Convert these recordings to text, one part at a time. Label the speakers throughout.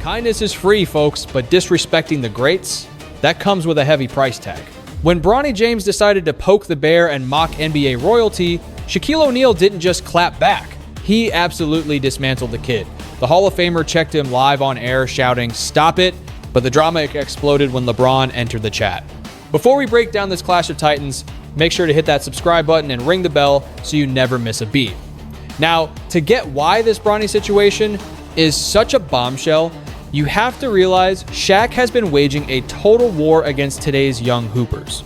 Speaker 1: Kindness is free, folks, but disrespecting the greats, that comes with a heavy price tag. When Bronny James decided to poke the bear and mock NBA royalty, Shaquille O'Neal didn't just clap back. He absolutely dismantled the kid. The Hall of Famer checked him live on air, shouting, "Stop it," but the drama exploded when LeBron entered the chat. Before we break down this Clash of Titans, make sure to hit that subscribe button and ring the bell so you never miss a beat. Now, to get why this Bronny situation is such a bombshell, you have to realize Shaq has been waging a total war against today's young hoopers.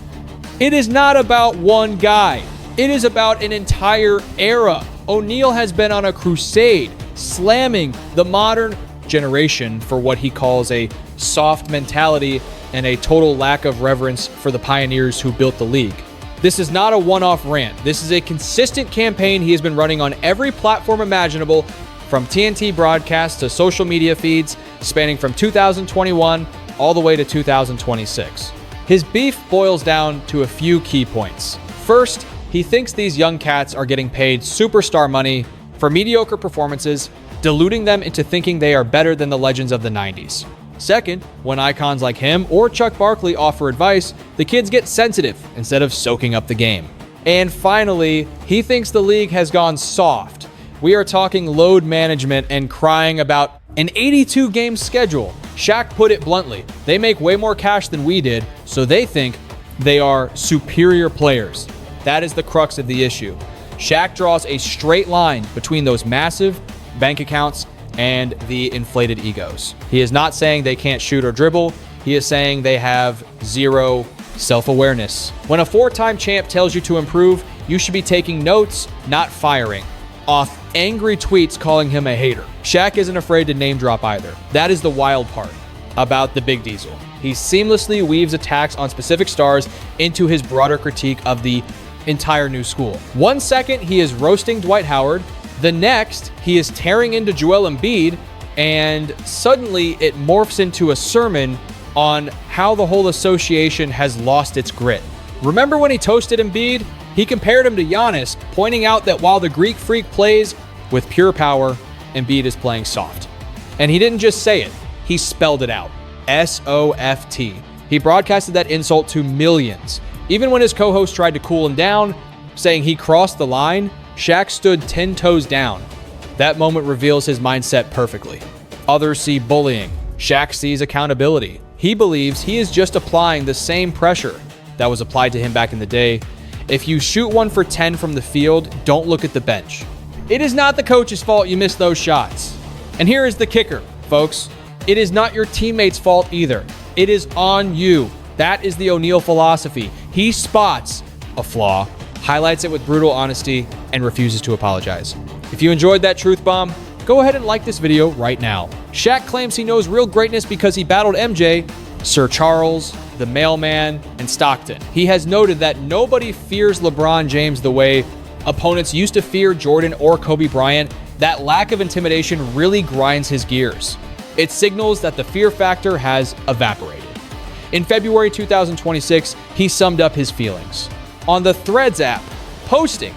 Speaker 1: It is not about one guy. It is about an entire era. O'Neal has been on a crusade, slamming the modern generation for what he calls a soft mentality and a total lack of reverence for the pioneers who built the league. This is not a one-off rant. This is a consistent campaign he has been running on every platform imaginable, from TNT broadcasts to social media feeds, spanning from 2021 all the way to 2026. His beef boils down to a few key points. First, he thinks these young cats are getting paid superstar money for mediocre performances, deluding them into thinking they are better than the legends of the 90s. Second, when icons like him or Chuck Barkley offer advice, the kids get sensitive instead of soaking up the game. And finally, he thinks the league has gone soft. We are talking load management and crying about an 82-game schedule. Shaq put it bluntly, they make way more cash than we did, so they think they are superior players. That is the crux of the issue. Shaq draws a straight line between those massive bank accounts and the inflated egos. He is not saying they can't shoot or dribble. He is saying they have zero self-awareness. When a four-time champ tells you to improve, you should be taking notes, not firing off angry tweets calling him a hater. Shaq isn't afraid to name drop either. That is the wild part about the Big Diesel. He seamlessly weaves attacks on specific stars into his broader critique of the entire new school. 1 second, he is roasting Dwight Howard. The next, he is tearing into Joel Embiid, and suddenly it morphs into a sermon on how the whole association has lost its grit. Remember when he toasted Embiid? He compared him to Giannis, pointing out that while the Greek Freak plays with pure power, Embiid is playing soft. And he didn't just say it, he spelled it out. S-O-F-T. He broadcasted that insult to millions. Even when his co-host tried to cool him down, saying he crossed the line, Shaq stood 10 toes down. That moment reveals his mindset perfectly. Others see bullying. Shaq sees accountability. He believes he is just applying the same pressure that was applied to him back in the day. If you shoot 1 for 10 from the field, don't look at the bench. It is not the coach's fault you missed those shots. And here is the kicker, folks. It is not your teammates' fault either. It is on you. That is the O'Neal philosophy. He spots a flaw, highlights it with brutal honesty, and refuses to apologize. If you enjoyed that truth bomb, go ahead and like this video right now. Shaq claims he knows real greatness because he battled MJ, Sir Charles, the Mailman, and Stockton. He has noted that nobody fears LeBron James the way opponents used to fear Jordan or Kobe Bryant. That lack of intimidation really grinds his gears. It signals that the fear factor has evaporated. In February 2026, he summed up his feelings on the Threads app, posting,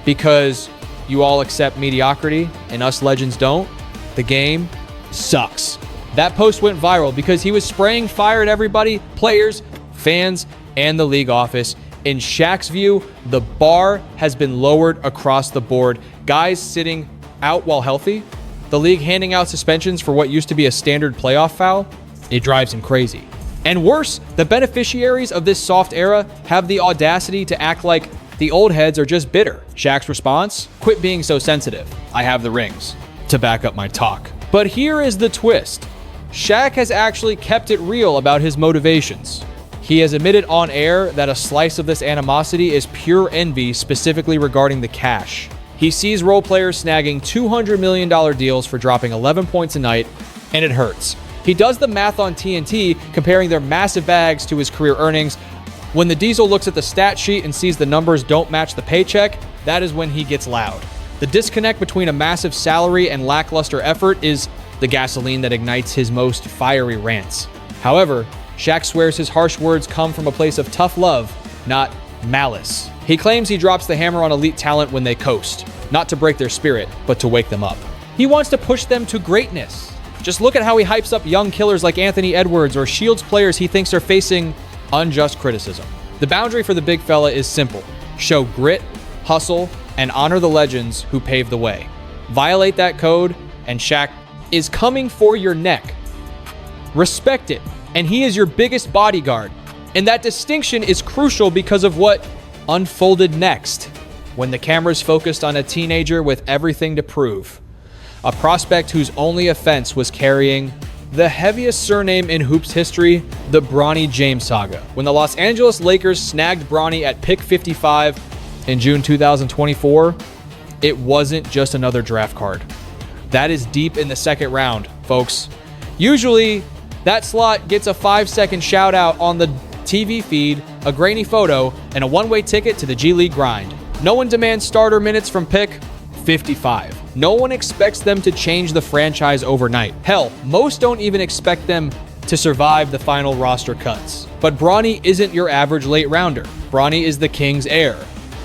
Speaker 1: "Because you all accept mediocrity and us legends don't, the game sucks." That post went viral because he was spraying fire at everybody, players, fans, and the league office. In Shaq's view, the bar has been lowered across the board. Guys sitting out while healthy, the league handing out suspensions for what used to be a standard playoff foul, it drives him crazy. And worse, the beneficiaries of this soft era have the audacity to act like the old heads are just bitter. Shaq's response? Quit being so sensitive. I have the rings to back up my talk. But here is the twist. Shaq has actually kept it real about his motivations. He has admitted on air that a slice of this animosity is pure envy, specifically regarding the cash. He sees role players snagging $200 million deals for dropping 11 points a night, and it hurts. He does the math on TNT, comparing their massive bags to his career earnings. When the Diesel looks at the stat sheet and sees the numbers don't match the paycheck, that is when he gets loud. The disconnect between a massive salary and lackluster effort is the gasoline that ignites his most fiery rants. However, Shaq swears his harsh words come from a place of tough love, not malice. He claims he drops the hammer on elite talent when they coast, not to break their spirit, but to wake them up. He wants to push them to greatness. Just look at how he hypes up young killers like Anthony Edwards or Shields players he thinks are facing unjust criticism. The boundary for the big fella is simple. Show grit, hustle, and honor the legends who paved the way. Violate that code, and Shaq is coming for your neck. Respect it, and he is your biggest bodyguard. And that distinction is crucial because of what unfolded next, when the camera's focused on a teenager with everything to prove. A prospect whose only offense was carrying the heaviest surname in hoops history, the Bronny James saga. When the Los Angeles Lakers snagged Bronny at pick 55 in June 2024, it wasn't just another draft card. That is deep in the second round, folks. Usually, that slot gets a 5-second shout out on the TV feed, a grainy photo, and a one-way ticket to the G League grind. No one demands starter minutes from pick 55. No one expects them to change the franchise overnight. Hell, most don't even expect them to survive the final roster cuts. But Bronny isn't your average late rounder. Bronny is the King's heir.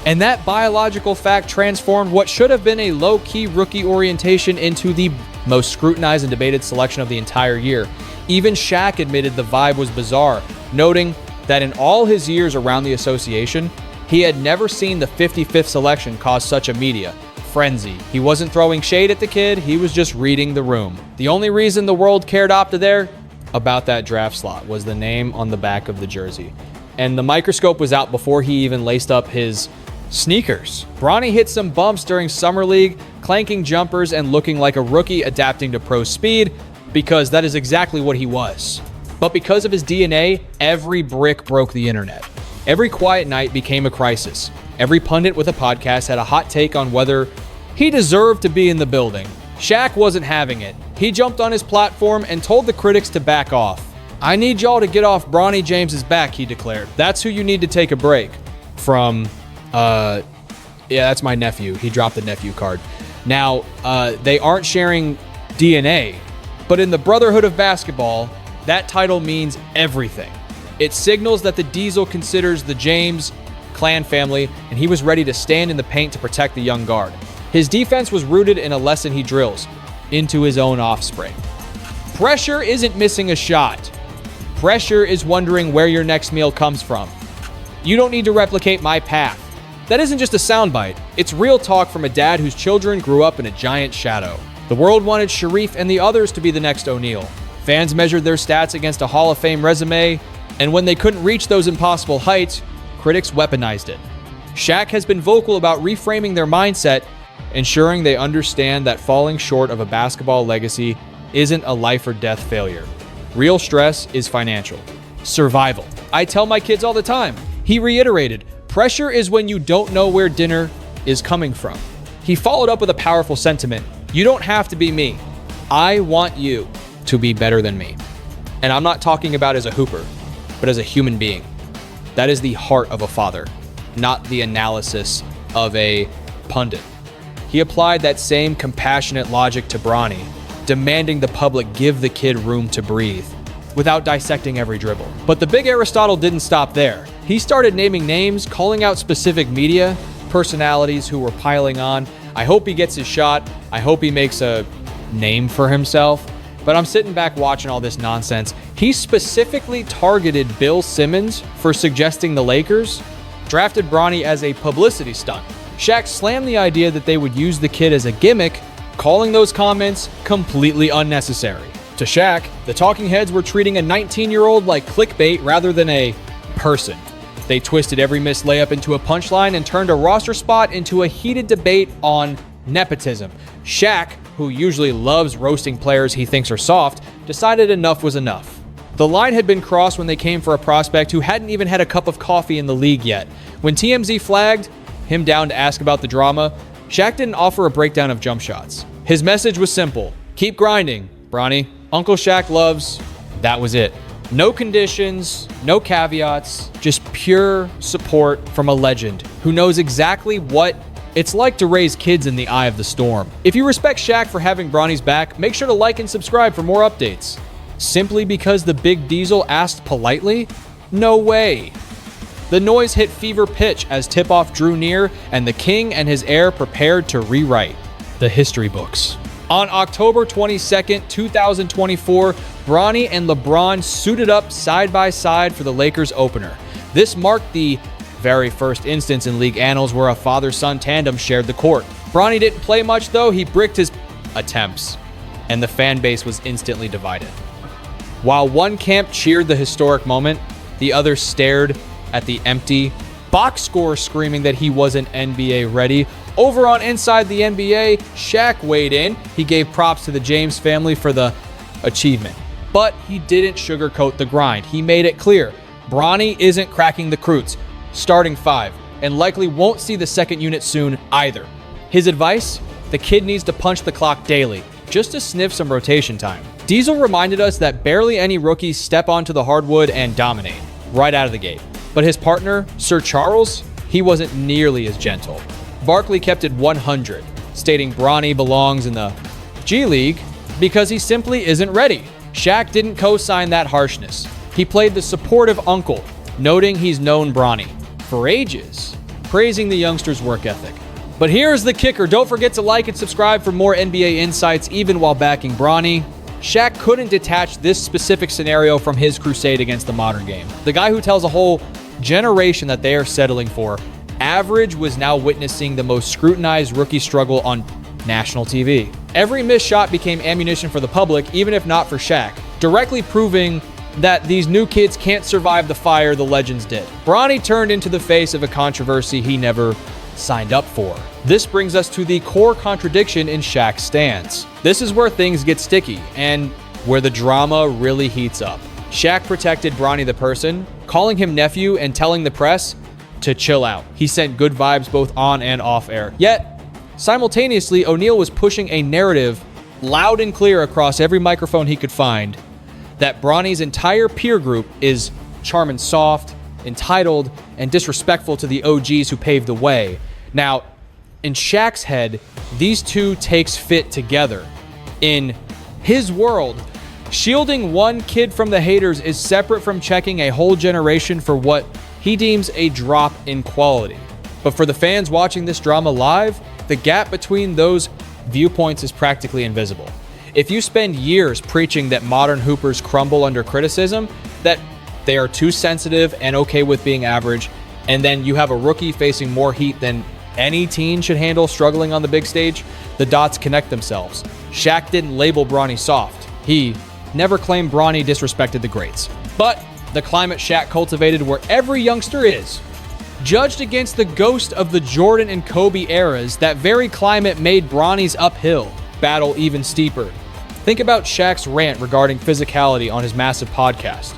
Speaker 1: And that biological fact transformed what should have been a low-key rookie orientation into the most scrutinized and debated selection of the entire year. Even Shaq admitted the vibe was bizarre, noting that in all his years around the association, he had never seen the 55th selection cause such a media frenzy. He wasn't throwing shade at the kid, he was just reading the room. The only reason the world cared about that draft slot was the name on the back of the jersey. And the microscope was out before he even laced up his sneakers. Bronny hit some bumps during Summer League, clanking jumpers and looking like a rookie adapting to pro speed, because that is exactly what he was. But because of his DNA, every brick broke the internet. Every quiet night became a crisis. Every pundit with a podcast had a hot take on whether he deserved to be in the building. Shaq wasn't having it. He jumped on his platform and told the critics to back off. "I need y'all to get off Bronny James's back," he declared. "That's who you need to take a break from." Yeah, that's my nephew. He dropped the nephew card. Now, they aren't sharing DNA, but in the Brotherhood of Basketball, that title means everything. It signals that the Diesel considers the James clan family, and he was ready to stand in the paint to protect the young guard. His defense was rooted in a lesson he drills into his own offspring. Pressure isn't missing a shot. Pressure is wondering where your next meal comes from. You don't need to replicate my path. That isn't just a soundbite. It's real talk from a dad whose children grew up in a giant shadow. The world wanted Sharif and the others to be the next O'Neal. Fans measured their stats against a Hall of Fame resume, and when they couldn't reach those impossible heights, critics weaponized it. Shaq has been vocal about reframing their mindset, ensuring they understand that falling short of a basketball legacy isn't a life or death failure. Real stress is financial. Survival. I tell my kids all the time. He reiterated, pressure is when you don't know where dinner is coming from. He followed up with a powerful sentiment. You don't have to be me. I want you to be better than me. And I'm not talking about as a hooper, but as a human being. That is the heart of a father, not the analysis of a pundit. He applied that same compassionate logic to Bronny, demanding the public give the kid room to breathe without dissecting every dribble. But the big Aristotle didn't stop there. He started naming names, calling out specific media personalities who were piling on. I hope he gets his shot. I hope he makes a name for himself. But I'm sitting back watching all this nonsense. He specifically targeted Bill Simmons for suggesting the Lakers drafted Bronny as a publicity stunt. Shaq slammed the idea that they would use the kid as a gimmick, calling those comments completely unnecessary. To Shaq, the talking heads were treating a 19-year-old like clickbait rather than a person. They twisted every missed layup into a punchline and turned a roster spot into a heated debate on nepotism. Shaq, who usually loves roasting players he thinks are soft, decided enough was enough. The line had been crossed when they came for a prospect who hadn't even had a cup of coffee in the league yet. When TMZ flagged him down to ask about the drama, Shaq didn't offer a breakdown of jump shots. His message was simple. Keep grinding, Bronny. Uncle Shaq loves. That was it. No conditions, no caveats, just pure support from a legend who knows exactly what it's like to raise kids in the eye of the storm. If you respect Shaq for having Bronny's back, make sure to like and subscribe for more updates. Simply because the Big Diesel asked politely? No way. The noise hit fever pitch as tip-off drew near and the king and his heir prepared to rewrite the history books. On October 22nd, 2024, Bronny and LeBron suited up side by side for the Lakers opener. This marked the very first instance in league annals where a father-son tandem shared the court. Bronny didn't play much though, he bricked his attempts, and the fan base was instantly divided. While one camp cheered the historic moment, the other stared at the empty box score screaming that he wasn't NBA ready. Over on Inside the NBA, Shaq weighed in. He gave props to the James family for the achievement, but he didn't sugarcoat the grind. He made it clear Bronny isn't cracking the Croots, starting 5, and likely won't see the second unit soon either. His advice? The kid needs to punch the clock daily, just to sniff some rotation time. Diesel reminded us that barely any rookies step onto the hardwood and dominate right out of the gate. But his partner, Sir Charles, he wasn't nearly as gentle. Barkley kept it 100, stating Bronny belongs in the G League because he simply isn't ready. Shaq didn't co-sign that harshness. He played the supportive uncle, noting he's known Bronny for ages, praising the youngster's work ethic. But here's the kicker. Don't forget to like and subscribe for more NBA insights, even while backing Bronny. Shaq couldn't detach this specific scenario from his crusade against the modern game. The guy who tells a whole generation that they are settling for average was now witnessing the most scrutinized rookie struggle on national TV. Every missed shot became ammunition for the public, even if not for Shaq, directly proving that these new kids can't survive the fire the legends did. Bronny turned into the face of a controversy he never signed up for. This brings us to the core contradiction in Shaq's stance. This is where things get sticky and where the drama really heats up. Shaq protected Bronny the person, calling him nephew and telling the press to chill out. He sent good vibes both on and off air. Yet, simultaneously, O'Neal was pushing a narrative loud and clear across every microphone he could find that Bronny's entire peer group is charm and soft, entitled, and disrespectful to the OGs who paved the way. Now, in Shaq's head, these two takes fit together. In his world, shielding one kid from the haters is separate from checking a whole generation for what he deems a drop in quality. But for the fans watching this drama live, the gap between those viewpoints is practically invisible. If you spend years preaching that modern hoopers crumble under criticism, that they are too sensitive and okay with being average, and then you have a rookie facing more heat than any teen should handle struggling on the big stage, the dots connect themselves. Shaq didn't label Bronny soft. He never claimed Bronny disrespected the greats. But the climate Shaq cultivated where every youngster is, judged against the ghost of the Jordan and Kobe eras, that very climate made Bronny's uphill battle even steeper. Think about Shaq's rant regarding physicality on his massive podcast.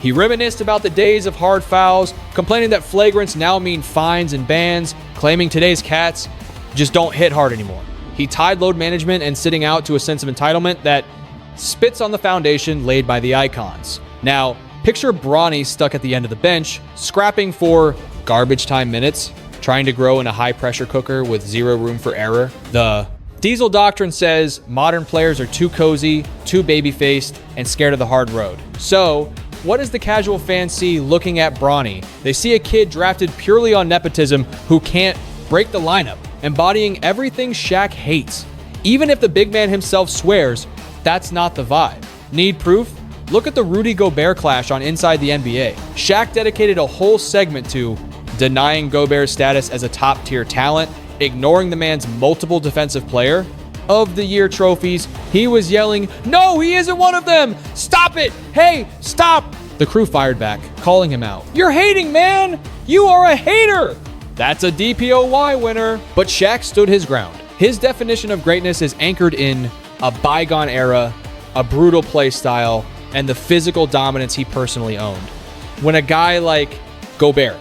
Speaker 1: He reminisced about the days of hard fouls, complaining that flagrants now mean fines and bans, claiming today's cats just don't hit hard anymore. He tied load management and sitting out to a sense of entitlement that spits on the foundation laid by the icons. Now, picture Bronny stuck at the end of the bench, scrapping for garbage time minutes, trying to grow in a high-pressure cooker with zero room for error. The Diesel doctrine says modern players are too cozy, too baby-faced, and scared of the hard road. So, what does the casual fan see looking at Bronny? They see a kid drafted purely on nepotism who can't break the lineup, embodying everything Shaq hates. Even if the big man himself swears, that's not the vibe. Need proof? Look at the Rudy Gobert clash on Inside the NBA. Shaq dedicated a whole segment to denying Gobert's status as a top-tier talent, ignoring the man's multiple defensive player of the year trophies. He was yelling, "No, he isn't one of them! Stop it! Hey, stop!" The crew fired back, calling him out. "You're hating, man! You are a hater!" That's a DPOY winner. But Shaq stood his ground. His definition of greatness is anchored in a bygone era, a brutal play style, and the physical dominance he personally owned. When a guy like Gobert,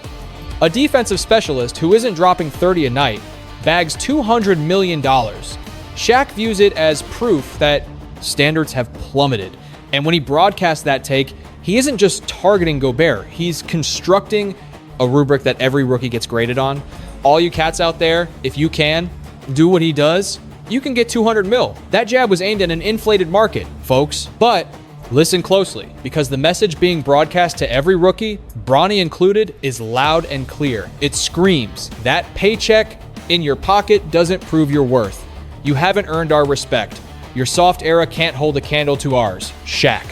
Speaker 1: a defensive specialist who isn't dropping 30 a night, bags $200 million, Shaq views it as proof that standards have plummeted. And when he broadcasts that take, he isn't just targeting Gobert, he's constructing a rubric that every rookie gets graded on. All you cats out there, if you can, do what he does, you can get 200 mil. That jab was aimed at an inflated market, folks. But listen closely, because the message being broadcast to every rookie, Bronny included, is loud and clear. It screams, that paycheck in your pocket doesn't prove your worth. You haven't earned our respect. Your soft era can't hold a candle to ours. Shaq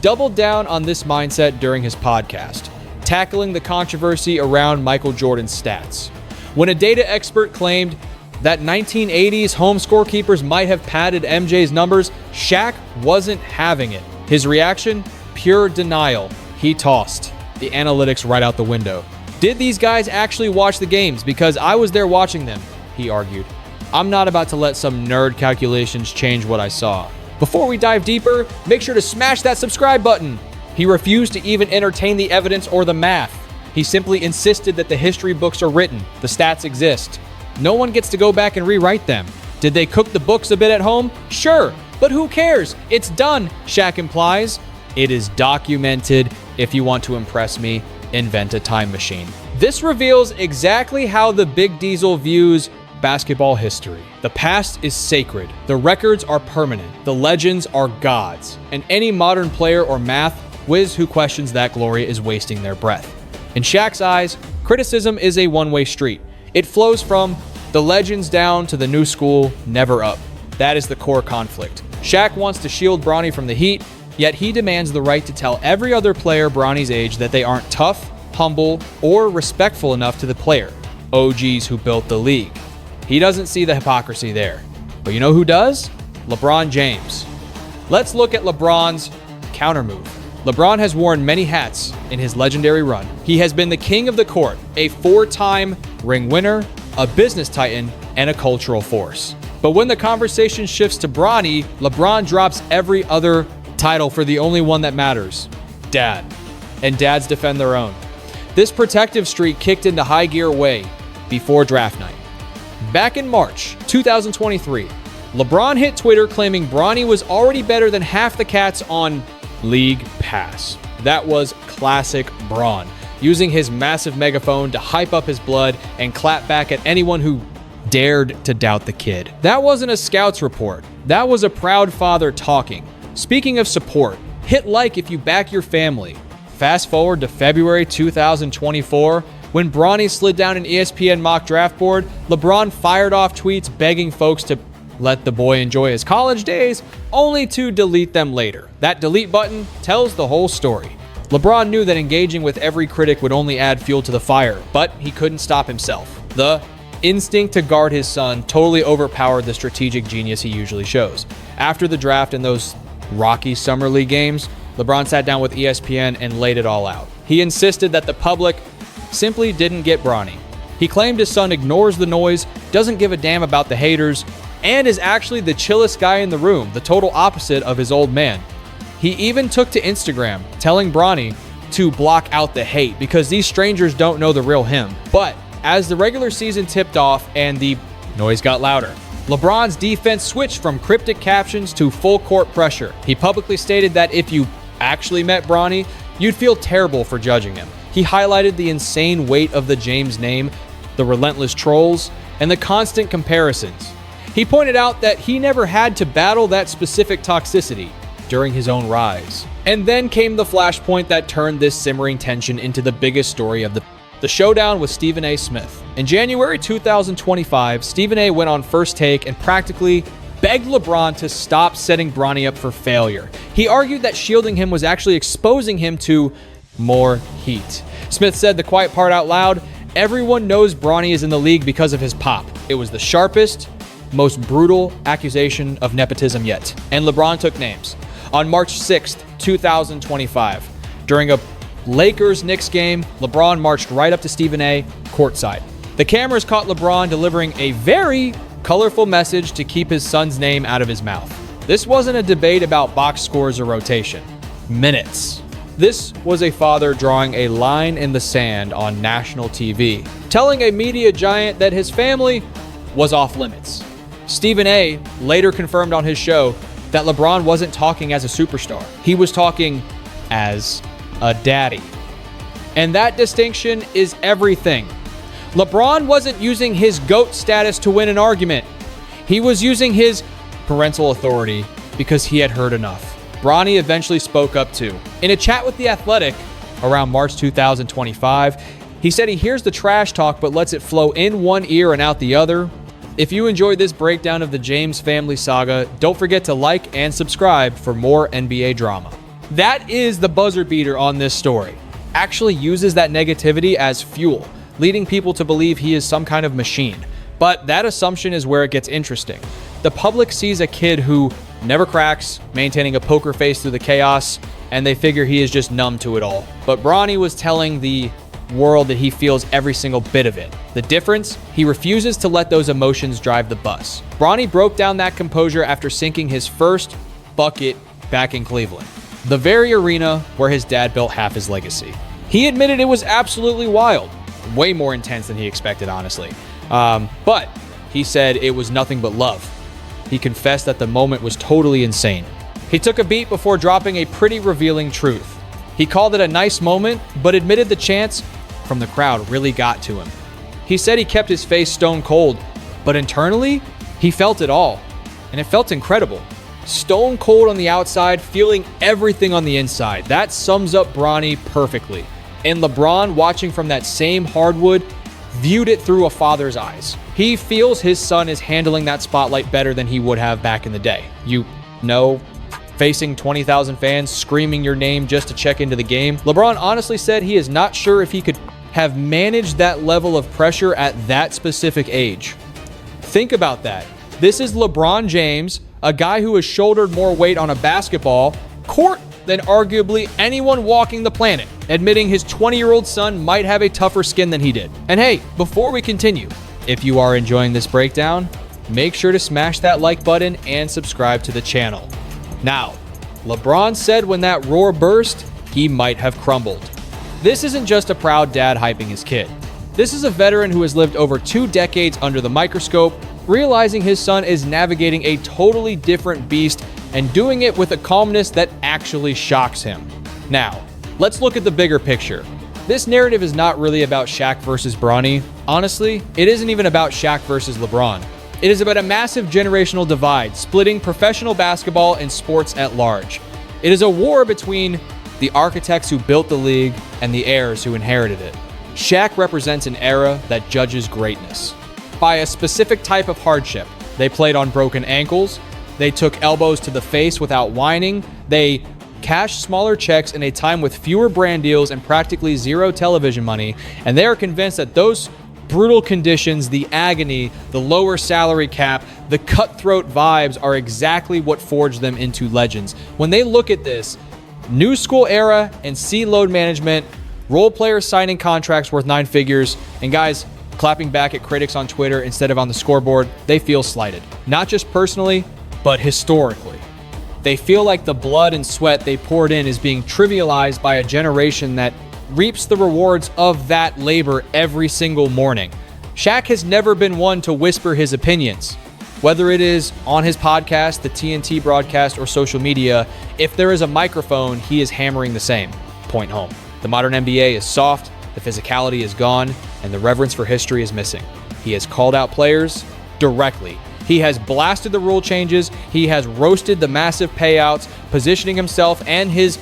Speaker 1: doubled down on this mindset during his podcast, tackling the controversy around Michael Jordan's stats. When a data expert claimed that 1980s home scorekeepers might have padded MJ's numbers, Shaq wasn't having it. His reaction? Pure denial. He tossed the analytics right out the window. Did these guys actually watch the games? Because I was there watching them, he argued. I'm not about to let some nerd calculations change what I saw. Before we dive deeper, make sure to smash that subscribe button. He refused to even entertain the evidence or the math. He simply insisted that the history books are written, the stats exist. No one gets to go back and rewrite them. Did they cook the books a bit at home? Sure, but who cares? It's done, Shaq implies. It is documented. If you want to impress me, invent a time machine. This reveals exactly how the Big Diesel views basketball history. The past is sacred. The records are permanent. The legends are gods. And any modern player or math whiz who questions that glory is wasting their breath. In Shaq's eyes, criticism is a one-way street. It flows from the legends down to the new school, never up. That is the core conflict. Shaq wants to shield Bronny from the heat, yet he demands the right to tell every other player Bronny's age that they aren't tough, humble, or respectful enough to the player, OGs who built the league. He doesn't see the hypocrisy there. But you know who does? LeBron James. Let's look at LeBron's countermove. LeBron has worn many hats in his legendary run. He has been the king of the court, a 4-time ring winner, a business titan, and a cultural force. But when the conversation shifts to Bronny, LeBron drops every other title for the only one that matters, dad. And dads defend their own. This protective streak kicked into high gear way before draft night. Back in March 2023, LeBron hit Twitter claiming Bronny was already better than half the cats on League Pass. That was classic Bron, using his massive megaphone to hype up his blood and clap back at anyone who dared to doubt the kid. That wasn't a scouts report. That was a proud father talking. Speaking of support, hit like if you back your family. Fast forward to February 2024, when Bronny slid down an ESPN mock draft board, LeBron fired off tweets begging folks to let the boy enjoy his college days, only to delete them later. That delete button tells the whole story. LeBron knew that engaging with every critic would only add fuel to the fire, but he couldn't stop himself. The instinct to guard his son totally overpowered the strategic genius he usually shows. After the draft and those rocky summer league games, LeBron sat down with ESPN and laid it all out. He insisted that the public simply didn't get Bronny. He claimed his son ignores the noise, doesn't give a damn about the haters, and is actually the chillest guy in the room, the total opposite of his old man. He even took to Instagram, telling Bronny to block out the hate because these strangers don't know the real him. But as the regular season tipped off and the noise got louder, LeBron's defense switched from cryptic captions to full court pressure. He publicly stated that if you actually met Bronny, you'd feel terrible for judging him. He highlighted the insane weight of the James name, the relentless trolls, and the constant comparisons. He pointed out that he never had to battle that specific toxicity during his own rise. And then came the flashpoint that turned this simmering tension into the biggest story of the showdown with Stephen A. Smith. In January 2025, Stephen A. went on First Take and practically begged LeBron to stop setting Bronny up for failure. He argued that shielding him was actually exposing him to more heat. Smith said the quiet part out loud, "Everyone knows Bronny is in the league because of his pop. It was the sharpest, most brutal accusation of nepotism yet." And LeBron took names. On March 6th, 2025, during a Lakers-Knicks game, LeBron marched right up to Stephen A. courtside. The cameras caught LeBron delivering a very colorful message to keep his son's name out of his mouth. This wasn't a debate about box scores or rotation. Minutes. This was a father drawing a line in the sand on national TV, telling a media giant that his family was off limits. Stephen A. later confirmed on his show that LeBron wasn't talking as a superstar. He was talking as a daddy. And that distinction is everything. LeBron wasn't using his GOAT status to win an argument. He was using his parental authority because he had heard enough. Bronny eventually spoke up too. In a chat with The Athletic around March 2025, he said he hears the trash talk but lets it flow in one ear and out the other. If you enjoyed this breakdown of the James family saga, don't forget to like and subscribe for more NBA drama. That is the buzzer beater on this story. Actually uses that negativity as fuel, leading people to believe he is some kind of machine. But that assumption is where it gets interesting. The public sees a kid who never cracks, maintaining a poker face through the chaos, and they figure he is just numb to it all. But Bronny was telling the world that he feels every single bit of it. The difference? He refuses to let those emotions drive the bus. Bronny broke down that composure after sinking his first bucket back in Cleveland, the very arena where his dad built half his legacy. He admitted it was absolutely wild, way more intense than he expected, honestly. But he said it was nothing but love. He confessed that the moment was totally insane. He took a beat before dropping a pretty revealing truth. He called it a nice moment, but admitted the chants from the crowd really got to him. He said he kept his face stone cold, but internally, he felt it all, and it felt incredible. Stone cold on the outside, feeling everything on the inside. That sums up Bronny perfectly. And LeBron, watching from that same hardwood, viewed it through a father's eyes. He feels his son is handling that spotlight better than he would have back in the day. You know, facing 20,000 fans, screaming your name just to check into the game. LeBron honestly said he is not sure if he could have managed that level of pressure at that specific age. Think about that. This is LeBron James, a guy who has shouldered more weight on a basketball court than arguably anyone walking the planet, admitting his 20-year-old son might have a tougher skin than he did. And hey, before we continue, if you are enjoying this breakdown, make sure to smash that like button and subscribe to the channel. Now, LeBron said when that roar burst, he might have crumbled. This isn't just a proud dad hyping his kid. This is a veteran who has lived over 2 decades under the microscope, realizing his son is navigating a totally different beast and doing it with a calmness that actually shocks him. Now, let's look at the bigger picture. This narrative is not really about Shaq versus Bronny. Honestly, it isn't even about Shaq versus LeBron. It is about a massive generational divide, splitting professional basketball and sports at large. It is a war between the architects who built the league and the heirs who inherited it. Shaq represents an era that judges greatness by a specific type of hardship. They played on broken ankles, they took elbows to the face without whining, they cashed smaller checks in a time with fewer brand deals and practically zero television money, and they are convinced that those brutal conditions, the agony, the lower salary cap, the cutthroat vibes are exactly what forged them into legends. When they look at this new school era and see load management, role players signing contracts worth 9 figures, and guys clapping back at critics on Twitter instead of on the scoreboard, they feel slighted. Not just personally, but historically. They feel like the blood and sweat they poured in is being trivialized by a generation that reaps the rewards of that labor every single morning. Shaq has never been one to whisper his opinions. Whether it is on his podcast, the TNT broadcast, or social media, if there is a microphone, he is hammering the same. Point home. The modern NBA is soft, the physicality is gone, and the reverence for history is missing. He has called out players directly. He has blasted the rule changes. He has roasted the massive payouts, positioning himself and his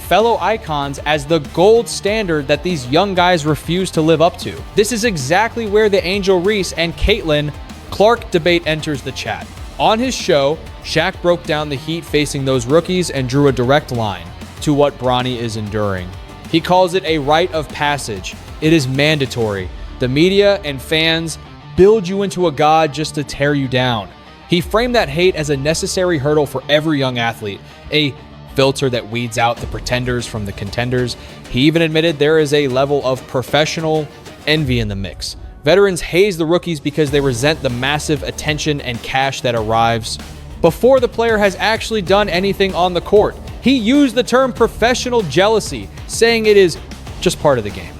Speaker 1: fellow icons as the gold standard that these young guys refuse to live up to. This is exactly where the Angel Reese and Caitlin Clark debate enters the chat. On his show, Shaq broke down the heat facing those rookies and drew a direct line to what Bronny is enduring. He calls it a rite of passage. It is mandatory. The media and fans build you into a god just to tear you down. He framed that hate as a necessary hurdle for every young athlete, a filter that weeds out the pretenders from the contenders. He even admitted there is a level of professional envy in the mix. Veterans haze the rookies because they resent the massive attention and cash that arrives before the player has actually done anything on the court. He used the term professional jealousy, saying it is just part of the game.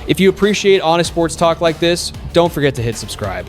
Speaker 1: If you appreciate honest sports talk like this, don't forget to hit subscribe.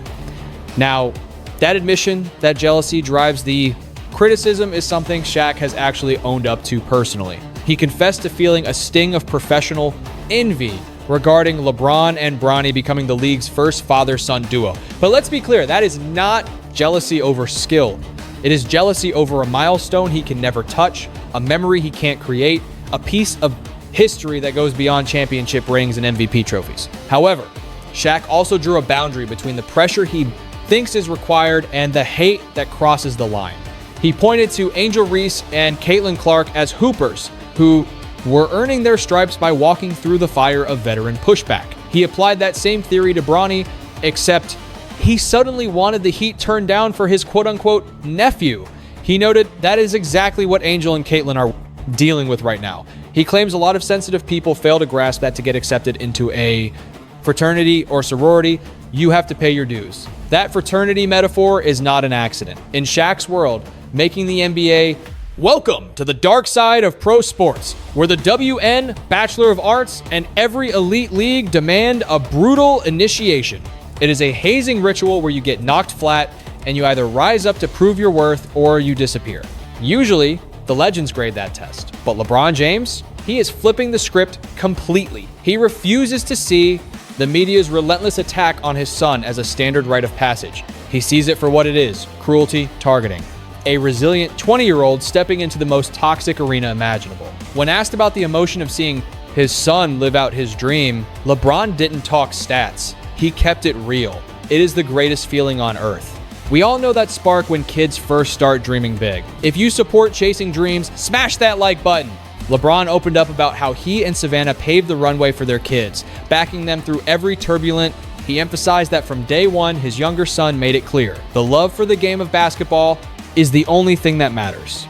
Speaker 1: Now, that admission, that jealousy drives the criticism is something Shaq has actually owned up to personally. He confessed to feeling a sting of professional envy regarding LeBron and Bronny becoming the league's first father-son duo. But let's be clear, that is not jealousy over skill. It is jealousy over a milestone he can never touch, a memory he can't create, a piece of history that goes beyond championship rings and MVP trophies. However, Shaq also drew a boundary between the pressure he thinks is required and the hate that crosses the line. He pointed to Angel Reese and Caitlin Clark as hoopers who were earning their stripes by walking through the fire of veteran pushback. He applied that same theory to Bronny, except he suddenly wanted the heat turned down for his quote-unquote nephew. He noted that is exactly what Angel and Caitlin are dealing with right now. He claims a lot of sensitive people fail to grasp that to get accepted into a fraternity or sorority, you have to pay your dues. That fraternity metaphor is not an accident. In Shaq's world, making the NBA, welcome to the dark side of pro sports, where the WN, Bachelor of Arts, and every elite league demand a brutal initiation. It is a hazing ritual where you get knocked flat and you either rise up to prove your worth or you disappear. Usually, the legends grade that test. But LeBron James, he is flipping the script completely. He refuses to see the media's relentless attack on his son as a standard rite of passage. He sees it for what it is, cruelty, targeting. A resilient 20-year-old stepping into the most toxic arena imaginable. When asked about the emotion of seeing his son live out his dream, LeBron didn't talk stats. He kept it real. It is the greatest feeling on earth. We all know that spark when kids first start dreaming big. If you support chasing dreams, smash that like button. LeBron opened up about how he and Savannah paved the runway for their kids, backing them through every turbulent. He emphasized that from day one, his younger son made it clear. The love for the game of basketball is the only thing that matters.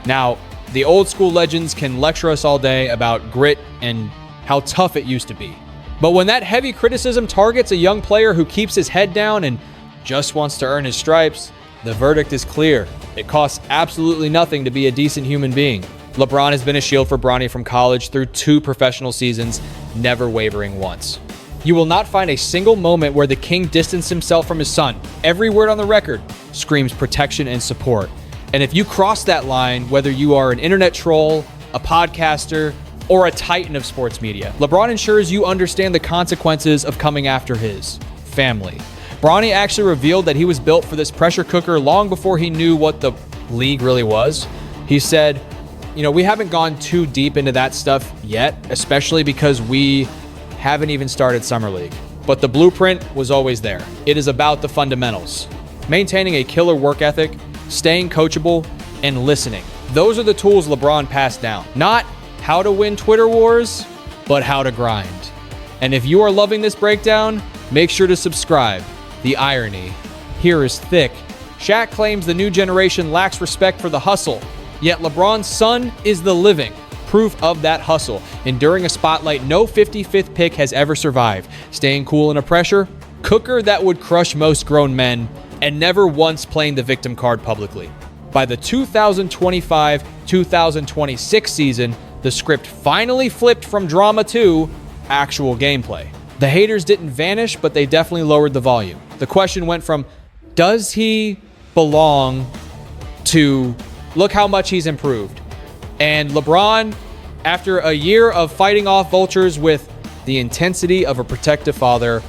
Speaker 1: Now, the old school legends can lecture us all day about grit and how tough it used to be. But when that heavy criticism targets a young player who keeps his head down and just wants to earn his stripes, the verdict is clear. It costs absolutely nothing to be a decent human being. LeBron has been a shield for Bronny from college through 2 professional seasons, never wavering once. You will not find a single moment where the king distanced himself from his son. Every word on the record screams protection and support. And if you cross that line, whether you are an internet troll, a podcaster, or a titan of sports media, LeBron ensures you understand the consequences of coming after his family. Bronny actually revealed that he was built for this pressure cooker long before he knew what the league really was. He said, we haven't gone too deep into that stuff yet, especially because we haven't even started Summer League. But the blueprint was always there. It is about the fundamentals. Maintaining a killer work ethic, staying coachable, and listening. Those are the tools LeBron passed down. Not how to win Twitter wars, but how to grind. And if you are loving this breakdown, make sure to subscribe. The irony here is thick. Shaq claims the new generation lacks respect for the hustle, yet LeBron's son is the living proof of that hustle. Enduring a spotlight no 55th pick has ever survived. Staying cool in a pressure cooker that would crush most grown men, and never once playing the victim card publicly. By the 2025-2026 season, the script finally flipped from drama to actual gameplay. The haters didn't vanish, but they definitely lowered the volume. The question went from, does he belong, to look how much he's improved. And LeBron, after a year of fighting off vultures with the intensity of a protective father,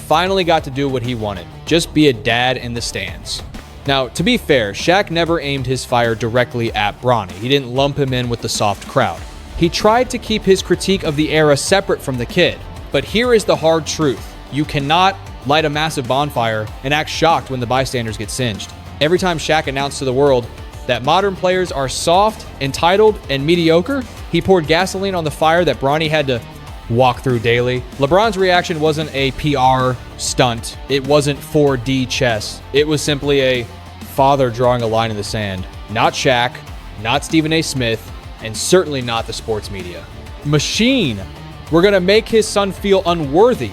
Speaker 1: finally got to do what he wanted. Just be a dad in the stands. Now, to be fair, Shaq never aimed his fire directly at Bronny. He didn't lump him in with the soft crowd. He tried to keep his critique of the era separate from the kid. But here is the hard truth. You cannot light a massive bonfire and act shocked when the bystanders get singed. Every time Shaq announced to the world that modern players are soft, entitled, and mediocre, he poured gasoline on the fire that Bronny had to walk through daily. LeBron's reaction wasn't a PR stunt. It wasn't 4D chess. It was simply a father drawing a line in the sand. Not Shaq, not Stephen A. Smith, and certainly not the sports media. Machine. We're going to make his son feel unworthy.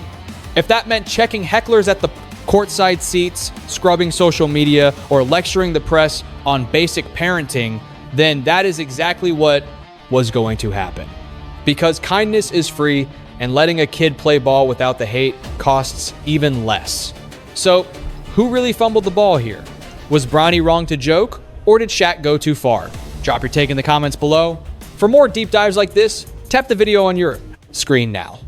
Speaker 1: If that meant checking hecklers at the courtside seats, scrubbing social media, or lecturing the press on basic parenting, then that is exactly what was going to happen. Because kindness is free, and letting a kid play ball without the hate costs even less. So, who really fumbled the ball here? Was Bronny wrong to joke, or did Shaq go too far? Drop your take in the comments below. For more deep dives like this, tap the video on your screen now.